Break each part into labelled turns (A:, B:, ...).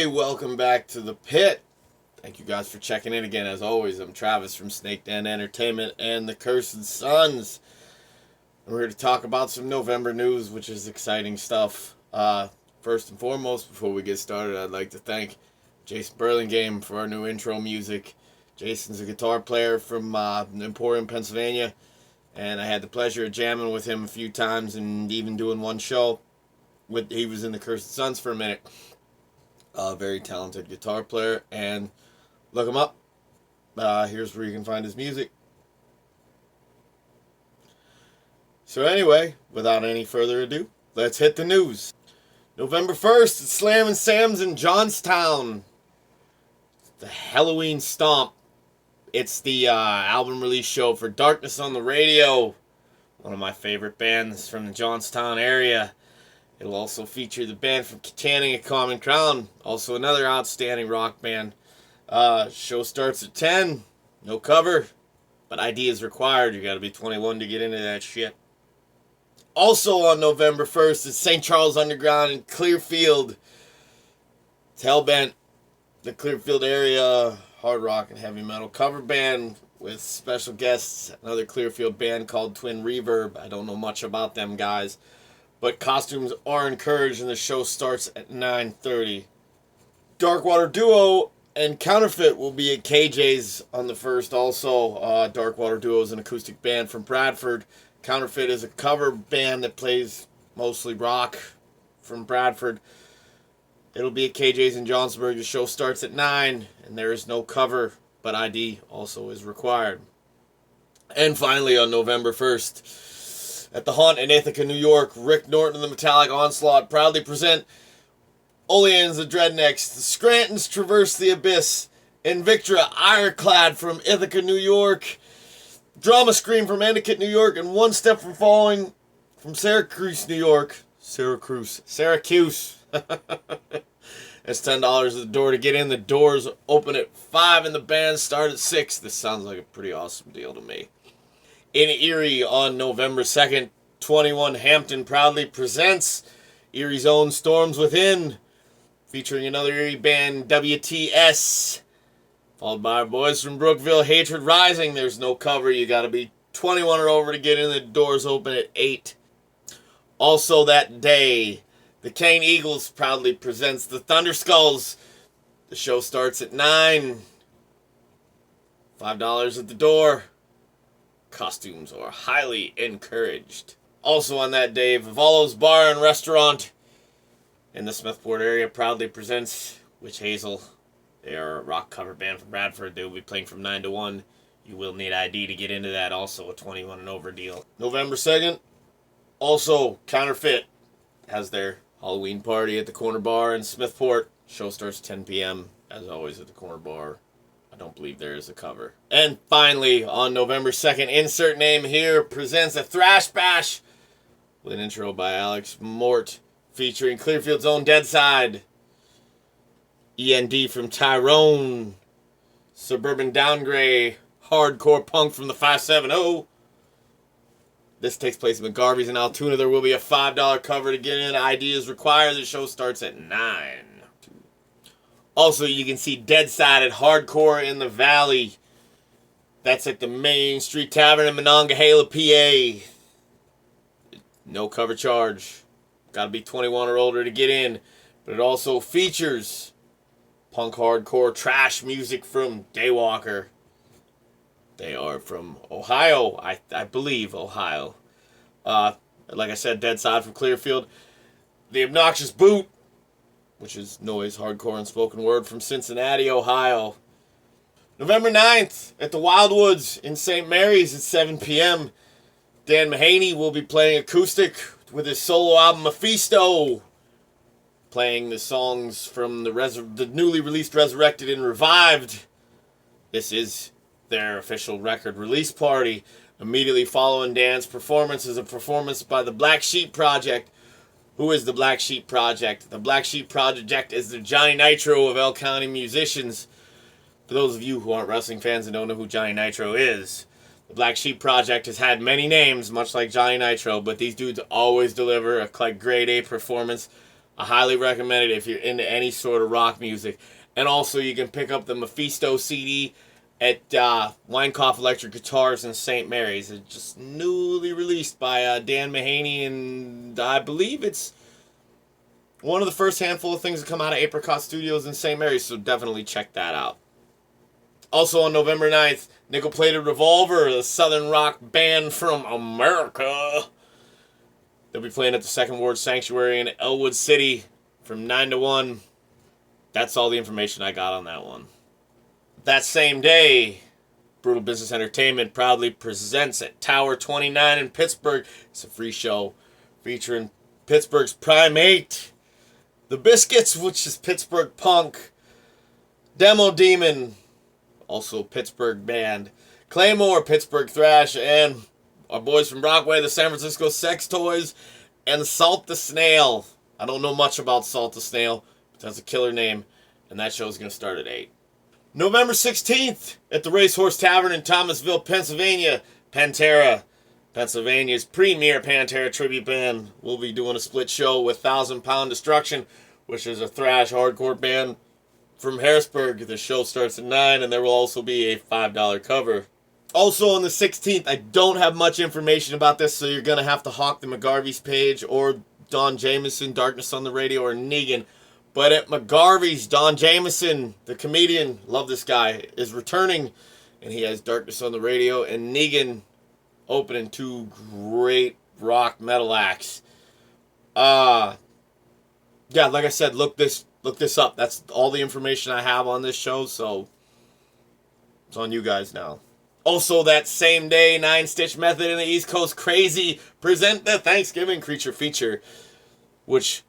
A: Hey, welcome back to the pit. Thank you guys for checking in again. As always, I'm Travis from Snakeden Entertainment and the Cursed Sons. We're here to talk about some November news, which is exciting stuff. First and foremost, before we get started, I'd like to thank Jason Burlingame for our new intro music. Jason's a guitar player from Emporium, Pennsylvania, and I had the pleasure of jamming with him a few times and even doing one show. He was in the Cursed Sons for a minute. Very talented guitar player, and look him up. Here's where you can find his music. So anyway, without any further ado, let's hit the news. November 1st, it's Slammin' Sam's in Johnstown. The Halloween Stomp. It's the album release show for Darkness on the Radio, one of my favorite bands from the Johnstown area. It'll also feature the band from Channing at Common Crown, also another outstanding rock band. Show starts at 10, no cover, but ID is required. You gotta be 21 to get into that shit. Also on November 1st is St. Charles Underground in Clearfield. It's Hellbent, the Clearfield area hard rock and heavy metal cover band with special guests, another Clearfield band called Twin Reverb. I don't know much about them guys, but costumes are encouraged and the show starts at 9:30. Darkwater Duo and Counterfeit will be at KJ's on the 1st also. Darkwater Duo is an acoustic band from Bradford. Counterfeit is a cover band that plays mostly rock from Bradford. It'll be at KJ's in Johnsburg. The show starts at 9, and there is no cover, but ID also is required. And finally, on November 1st, at the Haunt in Ithaca, New York, Rick Norton and the Metallic Onslaught proudly present Oleans the Dreadnecks, the Scrantons Traverse the Abyss, Invictra Ironclad from Ithaca, New York, Drama Scream from Endicott, New York, and One Step from Falling from Syracuse, New York. Syracuse. It's $10 at the door to get in. The doors open at 5 and the band start at 6. This sounds like a pretty awesome deal to me. In Erie on November 2nd, 21 Hampton proudly presents Erie's own Storms Within, featuring another Erie band, WTS, followed by our boys from Brookville, Hatred Rising. There's no cover. You got to be 21 or over to get in. The doors open at 8. Also that day, the Cane Eagles proudly presents the Thunder Skulls. The show starts at 9. $5 at the door. Costumes are highly encouraged. Also on that day, Vivalo's Bar and Restaurant in the Smithport area proudly presents Witch Hazel. They are a rock cover band from Bradford. They will be playing from 9 to 1. You will need ID to get into that. Also a 21 and over deal. November 2nd, also Counterfeit has their Halloween party at the Corner Bar in Smithport. Show starts 10 p.m. as always at the Corner Bar. I don't believe there is a cover. And finally, on November 2nd, Insert Name Here presents a Thrash Bash with an intro by Alex Mort featuring Clearfield's own Deadside, END from Tyrone, Suburban Downgrade, Hardcore Punk from the 570. This takes place in McGarvey's in Altoona. There will be a $5 cover to get in. ID is required. The show starts at 9. Also, you can see Deadside at Hardcore in the Valley. That's at the Main Street Tavern in Monongahela, PA. No cover charge. Got to be 21 or older to get in. But it also features punk hardcore trash music from Daywalker. They are from Ohio, I believe, Ohio. Like I said, Deadside from Clearfield. The Obnoxious Boot, which is noise, hardcore, and spoken word from Cincinnati, Ohio. November 9th at the Wildwoods in St. Mary's at 7 p.m. Dan Mahaney will be playing acoustic with his solo album Mephisto, playing the songs from the newly released Resurrected and Revived. This is their official record release party. Immediately following Dan's performance is a performance by the Black Sheep Project. Who is the Black Sheep Project? The Black Sheep Project is the Johnny Nitro of L County musicians. For those of you who aren't wrestling fans and don't know who Johnny Nitro is, the Black Sheep Project has had many names, much like Johnny Nitro, but these dudes always deliver a grade A performance. I highly recommend it if you're into any sort of rock music. And also, you can pick up the Mephisto CD at Winecoff Electric Guitars in St. Mary's. It's just newly released by Dan Mahaney, and I believe it's one of the first handful of things that come out of Apricot Studios in St. Mary's, so definitely check that out. Also on November 9th, Nickel Plated Revolver, a southern rock band from America. They'll be playing at the Second Ward Sanctuary in Elwood City from 9 to 1. That's all the information I got on that one. That same day, Brutal Business Entertainment proudly presents at Tower 29 in Pittsburgh. It's a free show featuring Pittsburgh's Prime 8, The Biscuits, which is Pittsburgh punk, Demo Demon, also Pittsburgh band, Claymore, Pittsburgh thrash, and our boys from Brockway, the San Francisco Sex Toys, and Salt the Snail. I don't know much about Salt the Snail, but that's a killer name, and that show's going to start at 8. November 16th, at the Racehorse Tavern in Thomasville, Pennsylvania, Pantera, Pennsylvania's premier Pantera tribute band, will be doing a split show with 1,000 Pound Destruction, which is a thrash hardcore band from Harrisburg. The show starts at 9, and there will also be a $5 cover. Also on the 16th, I don't have much information about this, so you're going to have to hawk the McGarvey's page or Don Jameson, Darkness on the Radio, or Negan. But at McGarvey's, Don Jameson, the comedian, love this guy, is returning, and he has Darkness on the Radio and Negan opening 2 great rock metal acts. Yeah, like I said, look this up. That's all the information I have on this show, so it's on you guys now. Also that same day, Nine Stitch Method and the East Coast Crazy present the Thanksgiving Creature Feature, which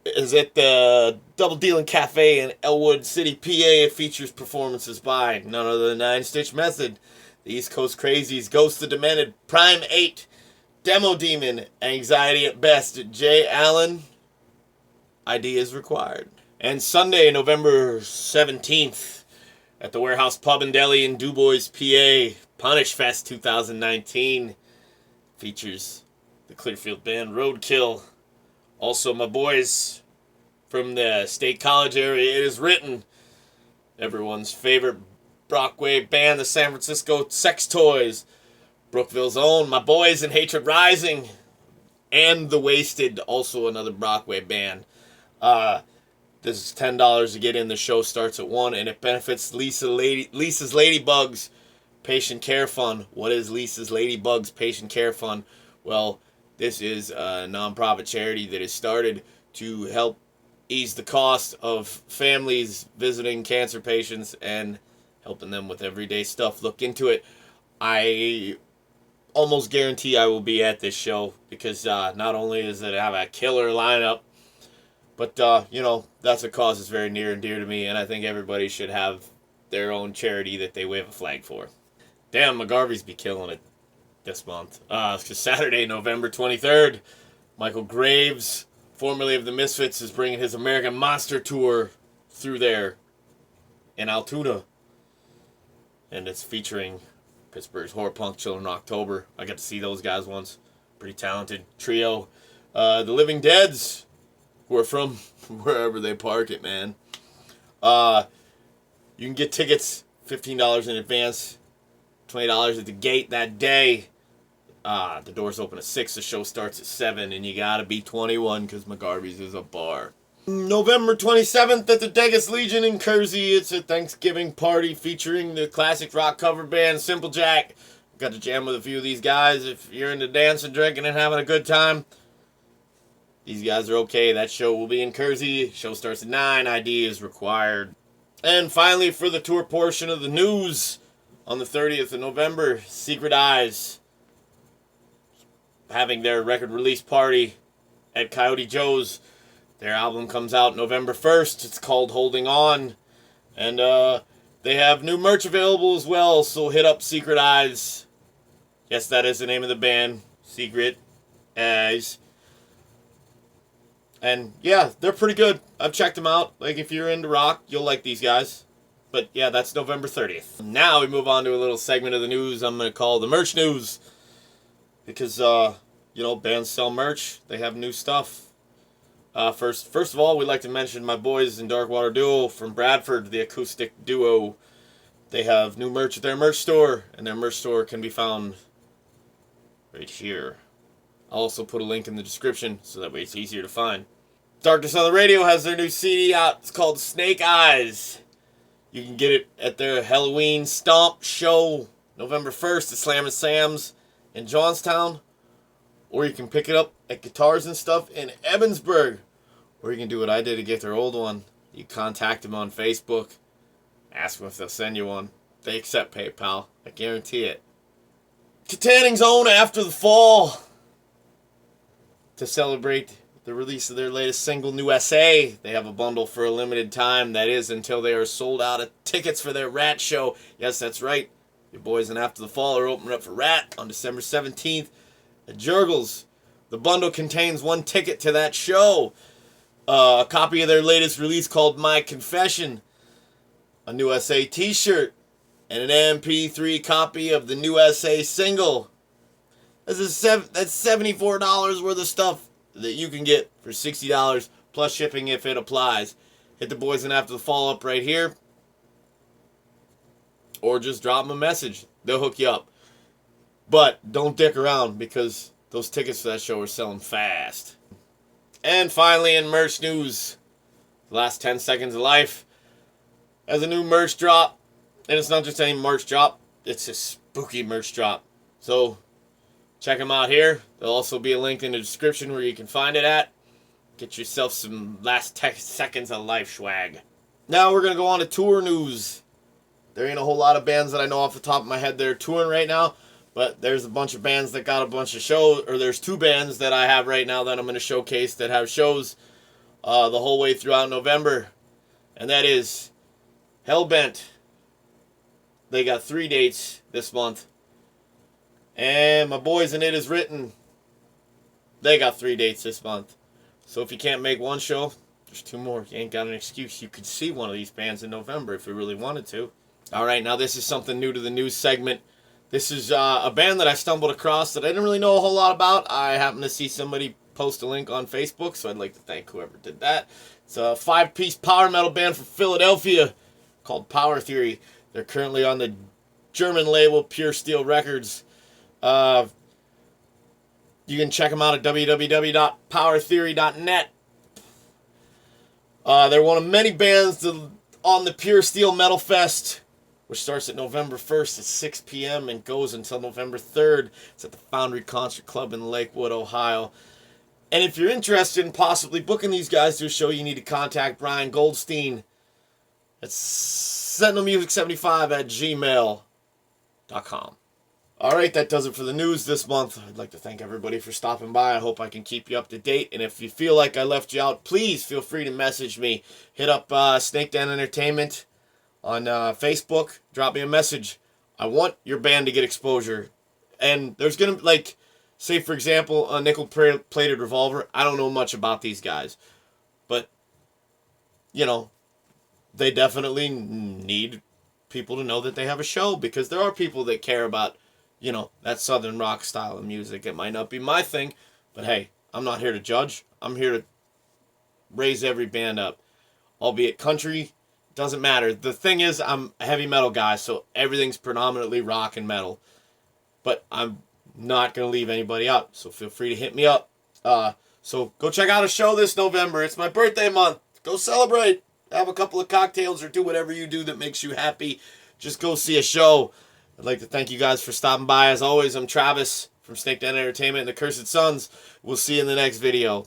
A: is at the Double Dealing Cafe in Elwood City, PA. It features performances by none other than Nine Stitch Method, the East Coast Crazies, Ghost the Demented, Prime 8, Demo Demon, Anxiety at Best, Jay Allen, ID is required. And Sunday, November 17th, at the Warehouse Pub and Deli in DuBois, PA, Punish Fest 2019 features the Clearfield band Roadkill. Also, my boys from the State College area, It Is Written, everyone's favorite Brockway band, the San Francisco Sex Toys, Brookville's own, my boys in Hatred Rising, and The Wasted, also another Brockway band. This is $10 to get in. The show starts at 1, and it benefits Lisa's Ladybugs Patient Care Fund. What is Lisa's Ladybugs Patient Care Fund? Well, this is a nonprofit charity that is started to help ease the cost of families visiting cancer patients and helping them with everyday stuff. Look into it. I almost guarantee I will be at this show because not only does it have a killer lineup, but, that's a cause that's very near and dear to me, and I think everybody should have their own charity that they wave a flag for. Damn, McGarvey's be killing it this month. Because Saturday, November 23rd, Michael Graves, formerly of the Misfits, is bringing his American Monster Tour through there in Altoona. And it's featuring Pittsburgh's Horror Punk Children October. I got to see those guys once. Pretty talented trio. The Living Deads, who are from wherever they park it, man. You can get tickets $15 in advance, $20 at the gate that day. The doors open at 6, the show starts at 7, and you gotta be 21 because McGarvey's is a bar. November 27th at the Degas Legion in Kersey, it's a Thanksgiving party featuring the classic rock cover band Simple Jack. Got to jam with a few of these guys. If you're into dancing, drinking, and having a good time, these guys are okay. That show will be in Kersey. Show starts at 9. ID is required. And finally, for the tour portion of the news, on the 30th of November, Secret Eyes having their record release party at Coyote Joe's. Their album comes out November 1st. It's called Holding On. And they have new merch available as well, so hit up Secret Eyes. Yes, that is the name of the band, Secret Eyes. And yeah, they're pretty good. I've checked them out. Like, if you're into rock, you'll like these guys. But yeah, that's November 30th. Now we move on to a little segment of the news I'm going to call the merch news. Because, bands sell merch. They have new stuff. First of all, we'd like to mention my boys in Darkwater Duo from Bradford, the acoustic duo. They have new merch at their merch store, and their merch store can be found right here. I'll also put a link in the description so that way it's easier to find. Darkness on the Radio has their new CD out. It's called Snake Eyes. You can get it at their Halloween Stomp show November 1st at Slam and Sam's in Johnstown. Or you can pick it up at Guitars and Stuff in Ebensburg. Or you can do what I did to get their old one. You contact them on Facebook. Ask them if they'll send you one. They accept PayPal. I guarantee it. To Tanning's Own After the Fall. To celebrate the release of their latest single, New SA. They have a bundle for a limited time. That is until they are sold out of tickets for their Rat show. Yes, that's right. Your boys in After the Fall are opening up for Rat on December 17th at Jurgles. The bundle contains one ticket to that show. A copy of their latest release called My Confession. A New SA t-shirt. And an MP3 copy of the New SA single. That's $74 worth of stuff that you can get for $60 plus shipping if it applies. Hit the boys in After the Fall up right here. Or just drop them a message. They'll hook you up. But don't dick around because those tickets for that show are selling fast. And finally, in merch news, the last 10 seconds of life has a new merch drop. And it's not just any merch drop, it's a spooky merch drop. So check them out here. There'll also be a link in the description where you can find it at. Get yourself some last seconds of life swag. Now we're going to go on to tour news. There ain't a whole lot of bands that I know off the top of my head that are touring right now. But there's a bunch of bands that got a bunch of shows. Or there's 2 bands that I have right now that I'm going to showcase that have shows the whole way throughout November. And that is Hellbent. They got 3 dates this month. And my boys in It Is Written, they got 3 dates this month. So if you can't make one show, there's 2 more. You ain't got an excuse. You could see one of these bands in November if you really wanted to. Alright, now this is something new to the news segment. This is a band that I stumbled across that I didn't really know a whole lot about. I happened to see somebody post a link on Facebook, so I'd like to thank whoever did that. It's a 5-piece power metal band from Philadelphia called Power Theory. They're currently on the German label Pure Steel Records. You can check them out at www.powertheory.net. They're one of many bands on the Pure Steel Metal Fest, which starts at November 1st at 6 p.m. and goes until November 3rd. It's at the Foundry Concert Club in Lakewood, Ohio. And if you're interested in possibly booking these guys to a show, you need to contact Brian Goldstein. It's sentinelmusic75@gmail.com. Alright, that does it for the news this month. I'd like to thank everybody for stopping by. I hope I can keep you up to date. And if you feel like I left you out, please feel free to message me. Hit up Snakeden Entertainment on Facebook. Drop me a message. I want your band to get exposure. And there's going to, like, say for example, a nickel-plated revolver. I don't know much about these guys. But, you know, they definitely need people to know that they have a show, because there are people that care about, you know, that southern rock style of music. It might not be my thing, but hey, I'm not here to judge. I'm here to raise every band up. Albeit country, doesn't matter. The thing is, I'm a heavy metal guy, so everything's predominantly rock and metal. But I'm not going to leave anybody out, so feel free to hit me up. So go check out a show this November. It's my birthday month. Go celebrate. Have a couple of cocktails or do whatever you do that makes you happy. Just go see a show. I'd like to thank you guys for stopping by. As always, I'm Travis from Snakeden Entertainment and the Cursed Sons. We'll see you in the next video.